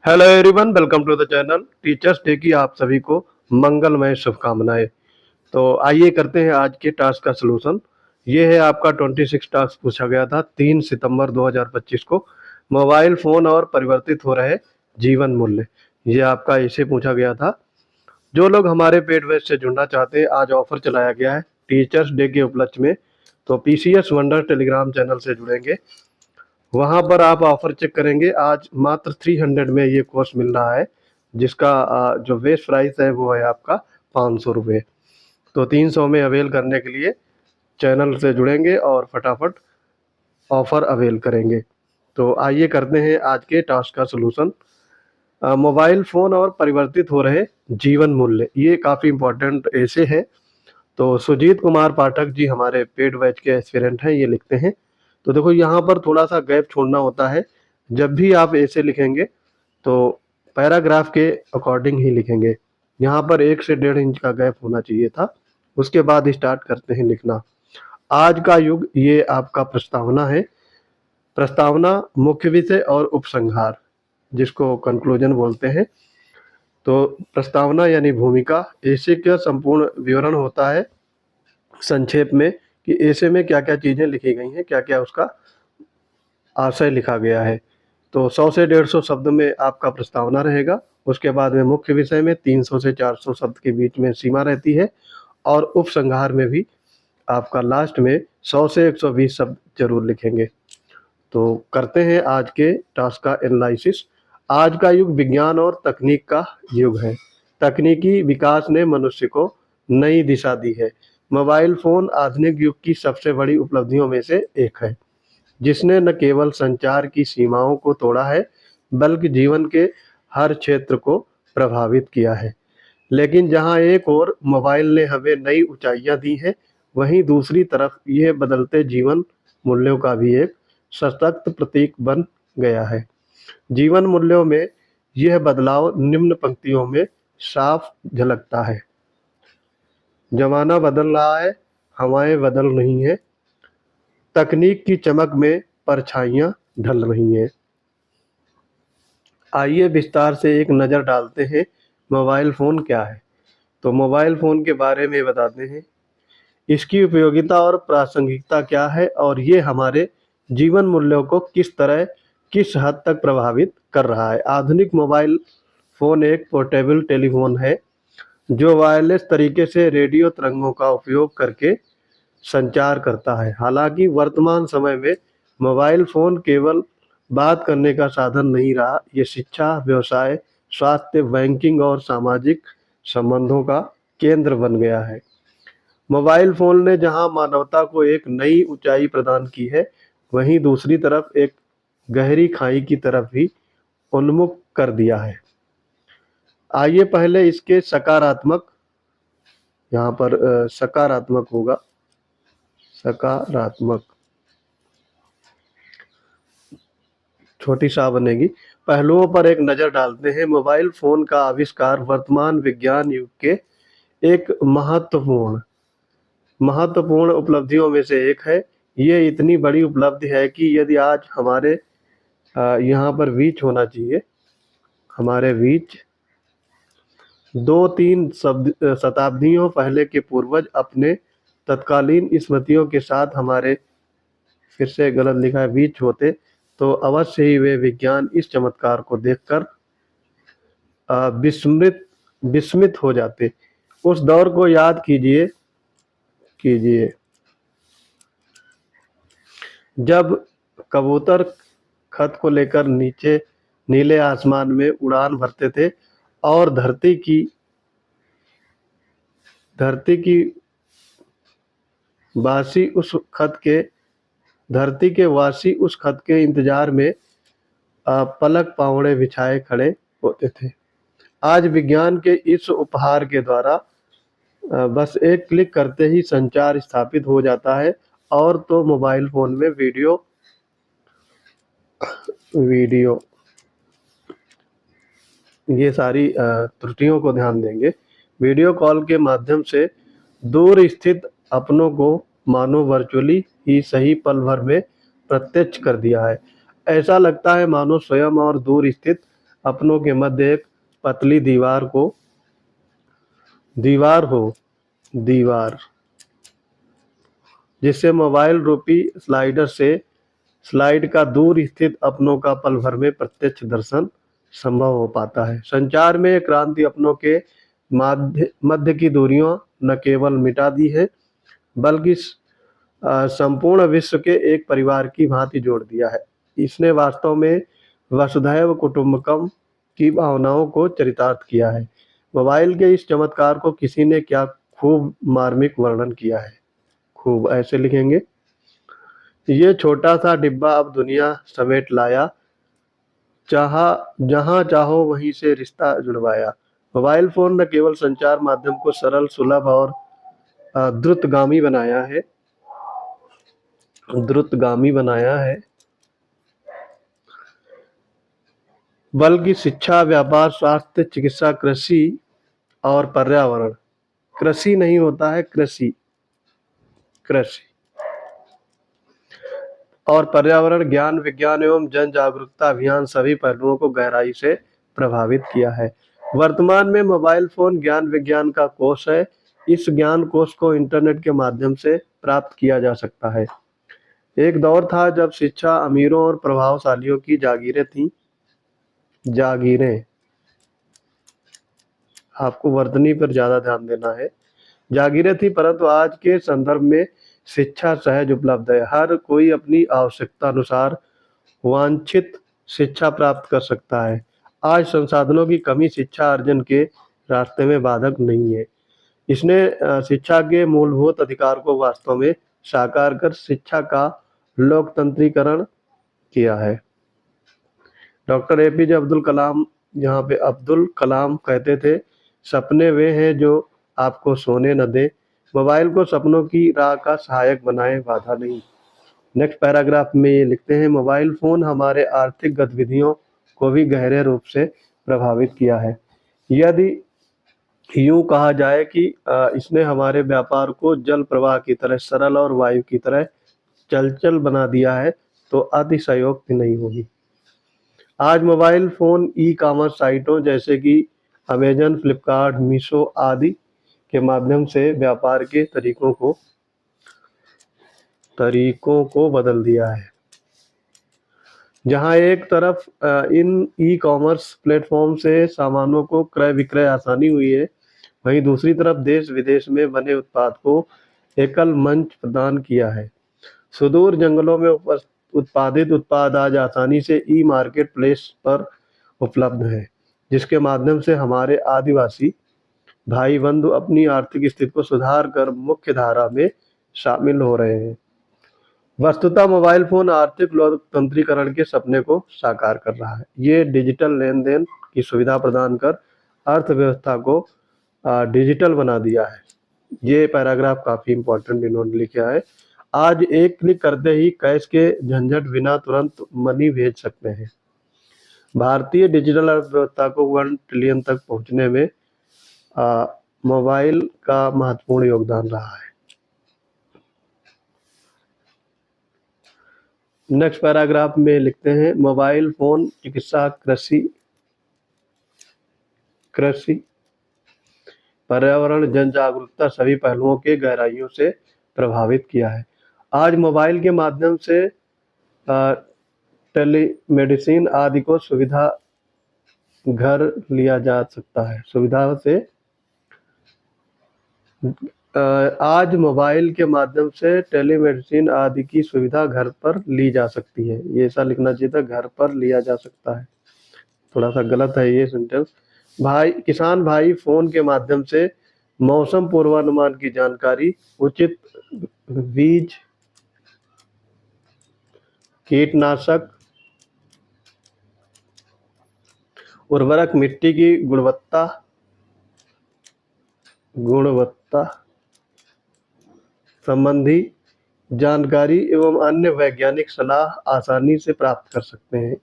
Hello everyone, welcome to the channel. Teachers day की आप सभी को मंगलमय शुभकामनाएं। तो आइए करते हैं आज के टास्क का सलूशन। ये है आपका 26 टास्क पूछा गया था 3 सितंबर 2025 को। मोबाइल फोन और परिवर्तित हो रहे जीवन मूल्य, ये आपका इसे पूछा गया था। जो लोग हमारे पेड बैच से जुड़ना चाहते हैं, आज ऑफर चलाया गया है टीचर्स डे के उपलक्ष्य में। तो पीसीएस वंडर टेलीग्राम चैनल से जुड़ेंगे, वहां पर आप ऑफर चेक करेंगे। आज मात्र 300 में ये कोर्स मिल रहा है, जिसका जो बेस्ट प्राइस है वो है आपका 500 रुपये। तो 300 में अवेल करने के लिए चैनल से जुड़ेंगे और फटाफट ऑफर अवेल करेंगे। तो आइए करते हैं आज के टास्क का सोल्यूशन। मोबाइल फ़ोन और परिवर्तित हो रहे जीवन मूल्य, ये काफ़ी इम्पोर्टेंट ऐसे है। तो सुजीत कुमार पाठक जी हमारे पेड बैच के एस्पिरेंट हैं, ये लिखते हैं। तो देखो यहाँ पर थोड़ा सा गैप छोड़ना होता है। जब भी आप ऐसे लिखेंगे तो पैराग्राफ के अकॉर्डिंग ही लिखेंगे। यहाँ पर 1 से 1.5 इंच का गैप होना चाहिए था। उसके बाद स्टार्ट करते हैं लिखना। आज का युग, ये आपका प्रस्तावना है। प्रस्तावना मुख्य विषय और उपसंहार, जिसको कंक्लूजन बोलते हैं। तो प्रस्तावना यानी भूमिका, ऐसे का संपूर्ण विवरण होता है संक्षेप में कि ऐसे में क्या क्या चीज़ें लिखी गई हैं, क्या क्या उसका आशय लिखा गया है। तो 100 से 150 शब्द में आपका प्रस्तावना रहेगा। उसके बाद में मुख्य विषय में 300 से 400 शब्द के बीच में सीमा रहती है, और उपसंहार में भी आपका लास्ट में 100 से 120 शब्द जरूर लिखेंगे। तो करते हैं आज के टास्क का एनालिसिस। आज का युग विज्ञान और तकनीक का युग है। तकनीकी विकास ने मनुष्य को नई दिशा दी है। मोबाइल फोन आधुनिक युग की सबसे बड़ी उपलब्धियों में से एक है, जिसने न केवल संचार की सीमाओं को तोड़ा है, बल्कि जीवन के हर क्षेत्र को प्रभावित किया है। लेकिन जहां एक ओर मोबाइल ने हमें नई ऊंचाइयां दी हैं, वहीं दूसरी तरफ यह बदलते जीवन मूल्यों का भी एक सशक्त प्रतीक बन गया है। जीवन मूल्यों में यह बदलाव निम्न पंक्तियों में साफ झलकता है। जमाना बदल रहा है, हवाएं बदल रही हैं, तकनीक की चमक में परछाइयां ढल रही हैं। आइए विस्तार से एक नज़र डालते हैं मोबाइल फ़ोन क्या है। तो मोबाइल फ़ोन के बारे में बताते हैं, इसकी उपयोगिता और प्रासंगिकता क्या है, और ये हमारे जीवन मूल्यों को किस तरह, किस हद तक प्रभावित कर रहा है। आधुनिक मोबाइल फ़ोन एक पोर्टेबल टेलीफोन है, जो वायरलेस तरीके से रेडियो तरंगों का उपयोग करके संचार करता है। हालांकि वर्तमान समय में मोबाइल फ़ोन केवल बात करने का साधन नहीं रहा, ये शिक्षा, व्यवसाय, स्वास्थ्य, बैंकिंग और सामाजिक संबंधों का केंद्र बन गया है। मोबाइल फ़ोन ने जहां मानवता को एक नई ऊंचाई प्रदान की है, वहीं दूसरी तरफ एक गहरी खाई की तरफ भी उन्मुख कर दिया है। आइए पहले इसके सकारात्मक, यहाँ पर सकारात्मक होगा, सकारात्मक छोटी सा बनेगी, पहलुओं पर एक नज़र डालते हैं। मोबाइल फ़ोन का आविष्कार वर्तमान विज्ञान युग के एक महत्वपूर्ण महत्वपूर्ण उपलब्धियों में से एक है। ये इतनी बड़ी उपलब्धि है कि यदि आज हमारे यहाँ पर बीच होना चाहिए, हमारे बीच 2-3 शताब्दियों पहले के पूर्वज अपने तत्कालीन स्मृतियों के साथ हमारे, फिर से गलत लिखा है, बीच होते, तो अवश्य ही वे विज्ञान इस चमत्कार को देखकर विस्मित विस्मित हो जाते। उस दौर को याद कीजिए कीजिए जब कबूतर खत को लेकर नीचे नीले आसमान में उड़ान भरते थे, और धरती की वासी उस खत के धरती के वासी उस खत के इंतजार में पलक पावड़े बिछाए खड़े होते थे। आज विज्ञान के इस उपहार के द्वारा बस एक क्लिक करते ही संचार स्थापित हो जाता है। और तो मोबाइल फोन में वीडियो वीडियो ये सारी त्रुटियों को ध्यान देंगे। वीडियो कॉल के माध्यम से दूर स्थित अपनों को मानो वर्चुअली ही सही पल भर में प्रत्यक्ष कर दिया है। ऐसा लगता है मानो स्वयं और दूर स्थित अपनों के मध्य एक पतली दीवार जिससे मोबाइल रूपी स्लाइडर से स्लाइड का दूर स्थित अपनों का पल भर में प्रत्यक्ष दर्शन संभव हो पाता है। संचार में क्रांति अपनों के मध्य की दूरियों न केवल मिटा दी है, बल्कि संपूर्ण विश्व के एक परिवार की भांति जोड़ दिया है। इसने वास्तव में वसुधैव कुटुंबकम की भावनाओं को चरितार्थ किया है। मोबाइल के इस चमत्कार को किसी ने क्या खूब मार्मिक वर्णन किया है। खूब ऐसे लिखेंगे, ये छोटा सा डिब्बा अब दुनिया समेट लाया, जहां चाहो वहीं से रिश्ता जुड़वाया। मोबाइल फोन न केवल संचार माध्यम को सरल, सुलभ और द्रुतगामी बनाया है, बल्कि शिक्षा, व्यापार, स्वास्थ्य, चिकित्सा, कृषि और पर्यावरण, कृषि नहीं होता है कृषि और पर्यावरण, ज्ञान, विज्ञान एवं जन जागरूकता अभियान सभी पहलुओं को गहराई से प्रभावित किया है। वर्तमान में मोबाइल फोन ज्ञान विज्ञान का कोश है। इस ज्ञान कोश को इंटरनेट के माध्यम से प्राप्त किया जा सकता है। एक दौर था जब शिक्षा अमीरों और प्रभावशालियों की जागीरें, आपको वर्तनी पर ज्यादा ध्यान देना है, जागीरें थी, परंतु आज के संदर्भ में शिक्षा सहज उपलब्ध है। हर कोई अपनी आवश्यकता अनुसार वांछित शिक्षा प्राप्त कर सकता है। आज संसाधनों की कमी शिक्षा अर्जन के रास्ते में बाधक नहीं है। इसने शिक्षा के मूलभूत अधिकार को वास्तव में साकार कर शिक्षा का लोकतंत्रीकरण किया है। डॉक्टर एपीजे अब्दुल कलाम, यहाँ पे अब्दुल कलाम कहते थे, सपने वे हैं जो आपको सोने न दे, मोबाइल को सपनों की राह का सहायक बनाए, बाधा नहीं। नेक्स्ट पैराग्राफ में ये लिखते हैं, मोबाइल फोन हमारे आर्थिक गतिविधियों को भी गहरे रूप से प्रभावित किया है। यदि यूं कहा जाए कि इसने हमारे व्यापार को जल प्रवाह की तरह सरल और वायु की तरह चलचल बना दिया है, तो अतिशयोक्ति नहीं होगी। आज मोबाइल फोन ई कॉमर्स साइटों जैसे कि अमेजन, फ्लिपकार्ट, मीशो आदि के माध्यम से व्यापार के तरीकों को बदल दिया है। जहां एक तरफ इन ई कॉमर्स प्लेटफॉर्म से सामानों को क्रय विक्रय आसानी हुई है, वहीं दूसरी तरफ देश विदेश में बने उत्पाद को एकल मंच प्रदान किया है। सुदूर जंगलों में उत्पादित उत्पाद आज आसानी से ई मार्केट प्लेस पर उपलब्ध है, जिसके माध्यम से हमारे आदिवासी भाई बंधु अपनी आर्थिक स्थिति को सुधार कर मुख्य धारा में शामिल हो रहे हैं। वस्तुतः मोबाइल फोन आर्थिक लोकतंत्रीकरण के सपने को साकार कर रहा है। ये डिजिटल लेन देन की सुविधा प्रदान कर अर्थव्यवस्था को डिजिटल बना दिया है। ये पैराग्राफ काफी इंपॉर्टेंट इन्होंने लिखा है। आज एक क्लिक करते ही कैश के झंझट बिना तुरंत मनी भेज सकते हैं। भारतीय डिजिटल अर्थव्यवस्था को 1 ट्रिलियन तक पहुंचने में मोबाइल का महत्वपूर्ण योगदान रहा है। नेक्स्ट पैराग्राफ में लिखते हैं, मोबाइल फोन चिकित्सा, कृषि, पर्यावरण, जन जागरूकता सभी पहलुओं के गहराइयों से प्रभावित किया है। आज मोबाइल के माध्यम से टेलीमेडिसिन आदि को सुविधा घर लिया जा सकता है। आज मोबाइल के माध्यम से टेलीमेडिसिन आदि की सुविधा घर पर ली जा सकती है। ये ऐसा लिखना चाहिए था, घर पर लिया जा सकता है, थोड़ा सा गलत है ये सेंटेंस। किसान भाई फोन के माध्यम से मौसम पूर्वानुमान की जानकारी, उचित बीज, कीटनाशक, उर्वरक, मिट्टी की गुणवत्ता संबंधी जानकारी एवं अन्य वैज्ञानिक सलाह आसानी से प्राप्त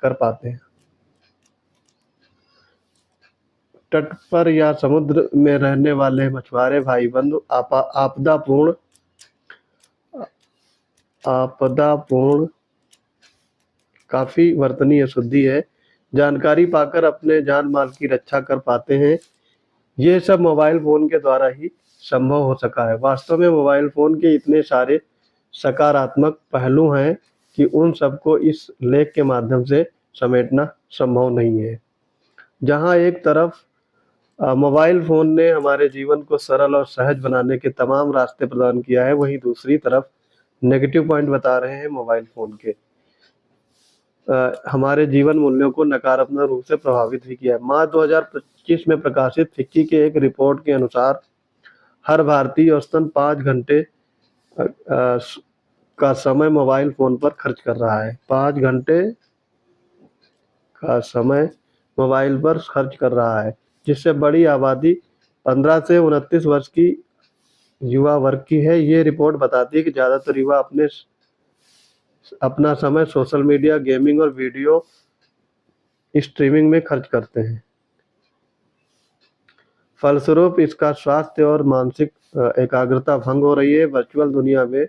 कर पाते हैं। तट पर या समुद्र में रहने वाले मछुआरे भाई बंधु आपदापूर्ण काफी वर्तनीय शुद्धि है, जानकारी पाकर अपने जान माल की रक्षा कर पाते हैं। ये सब मोबाइल फ़ोन के द्वारा ही संभव हो सका है। वास्तव में मोबाइल फ़ोन के इतने सारे सकारात्मक पहलू हैं कि उन सबको इस लेख के माध्यम से समेटना संभव नहीं है। जहाँ एक तरफ मोबाइल फ़ोन ने हमारे जीवन को सरल और सहज बनाने के तमाम रास्ते प्रदान किया है, वहीं दूसरी तरफ नेगेटिव पॉइंट बता रहे हैं मोबाइल फ़ोन के। हमारे जीवन मूल्यों को नकारात्मक रूप से प्रभावित भी किया है। मार्च 2025 में प्रकाशित फिक्की के एक रिपोर्ट के अनुसार हर भारतीय औसतन 5 घंटे का समय मोबाइल फ़ोन पर खर्च कर रहा है। 5 घंटे का समय मोबाइल पर खर्च कर रहा है, जिससे बड़ी आबादी 15 से 29 वर्ष की युवा वर्ग की है। ये रिपोर्ट बताती है कि ज़्यादातर युवा अपना समय सोशल मीडिया, गेमिंग और वीडियो स्ट्रीमिंग में खर्च करते हैं। फलस्वरूप इसका स्वास्थ्य और मानसिक एकाग्रता भंग हो रही है। वर्चुअल दुनिया में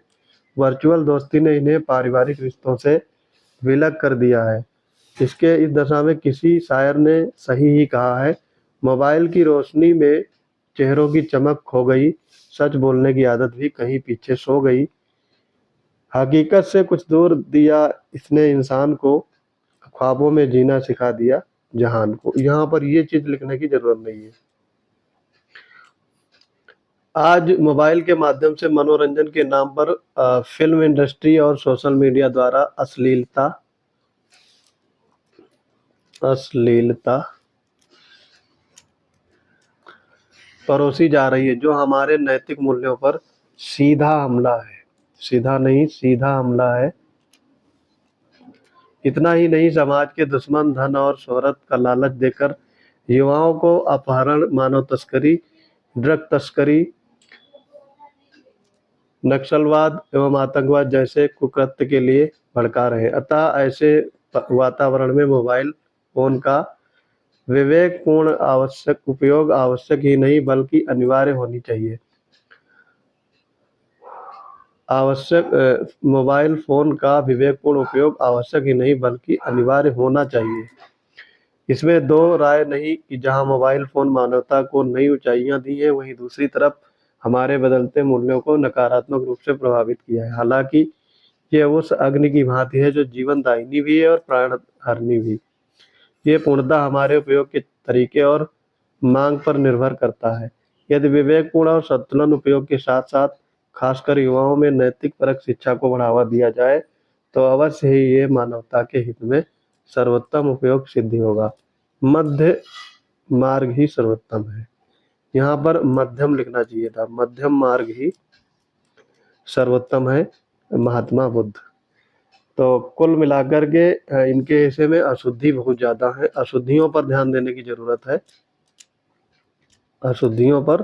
वर्चुअल दोस्ती ने इन्हें पारिवारिक रिश्तों से विलग कर दिया है। इसके इस दशा में किसी शायर ने सही ही कहा है, मोबाइल की रोशनी में चेहरों की चमक खो गई, सच बोलने की आदत भी कहीं पीछे सो गई। हकीकत से कुछ दूर दिया इसने इंसान को, ख्वाबों में जीना सिखा दिया जहान को। यहाँ पर ये चीज़ लिखने की ज़रूरत नहीं है। आज मोबाइल के माध्यम से मनोरंजन के नाम पर फिल्म इंडस्ट्री और सोशल मीडिया द्वारा अश्लीलता परोसी जा रही है, जो हमारे नैतिक मूल्यों पर सीधा हमला है। सीधा नहीं, सीधा हमला है। इतना ही नहीं, समाज के दुश्मन धन और शोहरत का लालच देकर युवाओं को अपहरण, मानव तस्करी, ड्रग तस्करी, नक्सलवाद एवं आतंकवाद जैसे कुकृत्य के लिए भड़का रहे हैं। अतः ऐसे वातावरण में मोबाइल फ़ोन का विवेकपूर्ण आवश्यक उपयोग आवश्यक ही नहीं बल्कि अनिवार्य होनी चाहिए। मोबाइल फ़ोन का विवेकपूर्ण उपयोग आवश्यक ही नहीं बल्कि अनिवार्य होना चाहिए। इसमें दो राय नहीं कि जहां मोबाइल फ़ोन मानवता को नई ऊंचाइयां दी हैं, वहीं दूसरी तरफ हमारे बदलते मूल्यों को नकारात्मक रूप से प्रभावित किया है। हालांकि ये उस अग्नि की भांति है जो जीवनदायिनी भी है और प्राणहरणी भी। ये पूर्णतः हमारे उपयोग के तरीके और मांग पर निर्भर करता है। यदि विवेकपूर्ण और संतुलन उपयोग के साथ साथ खासकर युवाओं में नैतिक परक शिक्षा को बढ़ावा दिया जाए, तो अवश्य ही ये मानवता के हित में सर्वोत्तम उपयोग सिद्धि होगा। मध्य मार्ग ही सर्वोत्तम है। यहाँ पर मध्यम लिखना चाहिए था, मध्यम मार्ग ही सर्वोत्तम है, महात्मा बुद्ध। तो कुल मिलाकर के इनके हिस्से में अशुद्धि बहुत ज़्यादा है। अशुद्धियों पर ध्यान देने की ज़रूरत है। अशुद्धियों पर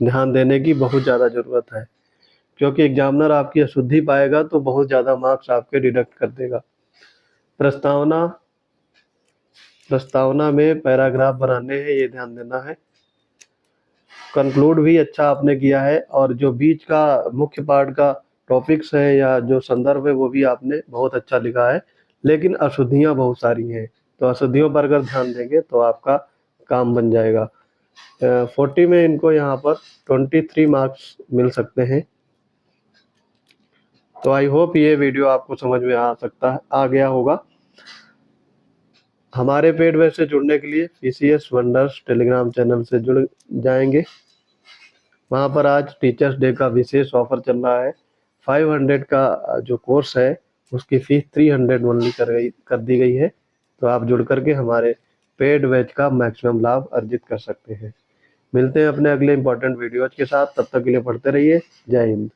ध्यान देने की बहुत ज़्यादा ज़रूरत है, क्योंकि एग्जामिनर आपकी अशुद्धि पाएगा तो बहुत ज़्यादा मार्क्स आपके डिडक्ट कर देगा। प्रस्तावना में पैराग्राफ बनाने हैं, ये ध्यान देना है। कंक्लूड भी अच्छा आपने किया है, और जो बीच का मुख्य पार्ट का टॉपिक्स है या जो संदर्भ है वो भी आपने बहुत अच्छा लिखा है, लेकिन अशुद्धियाँ बहुत सारी हैं, तो अशुद्धियों पर अगर ध्यान देंगे तो आपका काम बन जाएगा। 40 में इनको यहाँ पर 23 मार्क्स मिल सकते हैं। तो आई होप ये वीडियो आपको समझ में आ गया होगा। हमारे पेड वेब से जुड़ने के लिए PCS वंडर्स टेलीग्राम चैनल से जुड़ जाएंगे। वहाँ पर आज टीचर्स डे का विशेष ऑफर चल रहा है। 500 का जो कोर्स है उसकी फीस 300 ओनली कर दी गई है। तो आप जुड़ करके हमारे पेड बैच का मैक्सिमम लाभ अर्जित कर सकते हैं। मिलते हैं अपने अगले इंपॉर्टेंट वीडियोज के साथ, तब तक के लिए पढ़ते रहिए। जय हिंद।